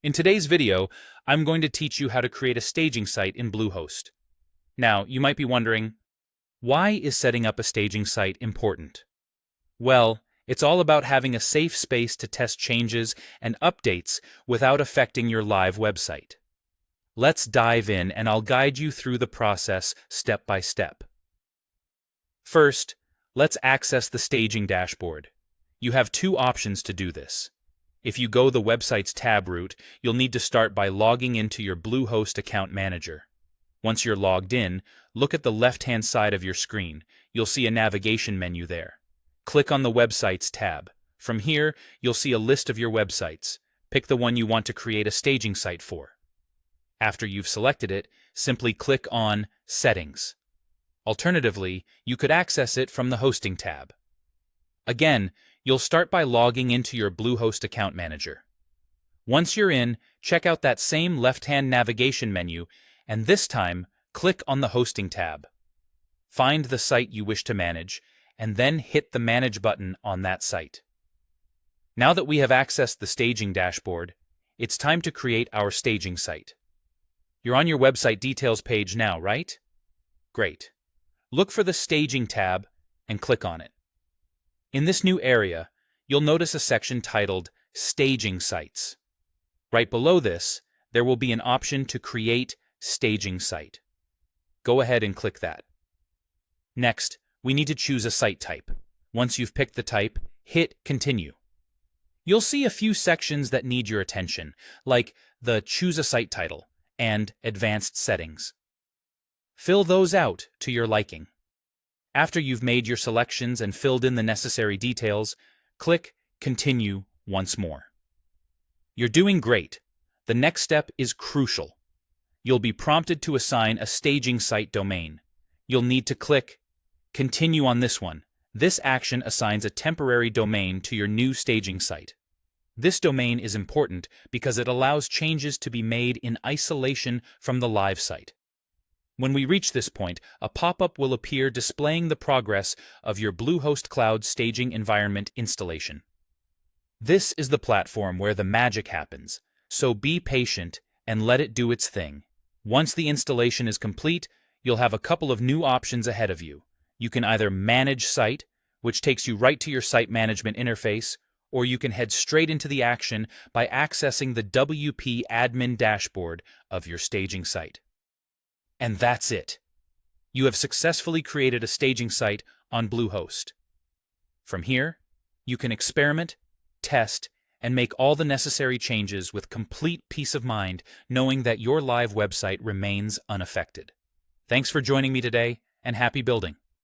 In today's video, I'm going to teach you how to create a staging site in Bluehost. Now, you might be wondering, why is setting up a staging site important? Well, it's all about having a safe space to test changes and updates without affecting your live website. Let's dive in and I'll guide you through the process step by step. First, let's access the staging dashboard. You have two options to do this. If you go the website's tab route, you'll need to start by logging into your Bluehost account manager. Once you're logged in, look at the left-hand side of your screen. You'll see a navigation menu there. Click on the Websites tab. From here, you'll see a list of your websites. Pick the one you want to create a staging site for. After you've selected it, simply click on Settings. Alternatively, you could access it from the Hosting tab. Again, you'll start by logging into your Bluehost account manager. Once you're in, check out that same left-hand navigation menu, and this time, click on the Hosting tab. Find the site you wish to manage, and then hit the Manage button on that site. Now that we have accessed the staging dashboard, it's time to create our staging site. You're on your website details page now, right? Great. Look for the Staging tab and click on it. In this new area, you'll notice a section titled Staging Sites. Right below this, there will be an option to create staging site. Go ahead and click that. Next, we need to choose a site type. Once you've picked the type, hit Continue. You'll see a few sections that need your attention, like the Choose a Site Title and Advanced Settings. Fill those out to your liking. After you've made your selections and filled in the necessary details, click Continue once more. You're doing great. The next step is crucial. You'll be prompted to assign a staging site domain. You'll need to click Continue on this one. This action assigns a temporary domain to your new staging site. This domain is important because it allows changes to be made in isolation from the live site. When we reach this point, a pop-up will appear displaying the progress of your Bluehost Cloud staging environment installation. This is the platform where the magic happens, so be patient and let it do its thing. Once the installation is complete, you'll have a couple of new options ahead of you. You can either Manage Site, which takes you right to your site management interface, or you can head straight into the action by accessing the WP admin dashboard of your staging site. And that's it. You have successfully created a staging site on Bluehost. From here, you can experiment, test, and make all the necessary changes with complete peace of mind, knowing that your live website remains unaffected. Thanks for joining me today, and happy building.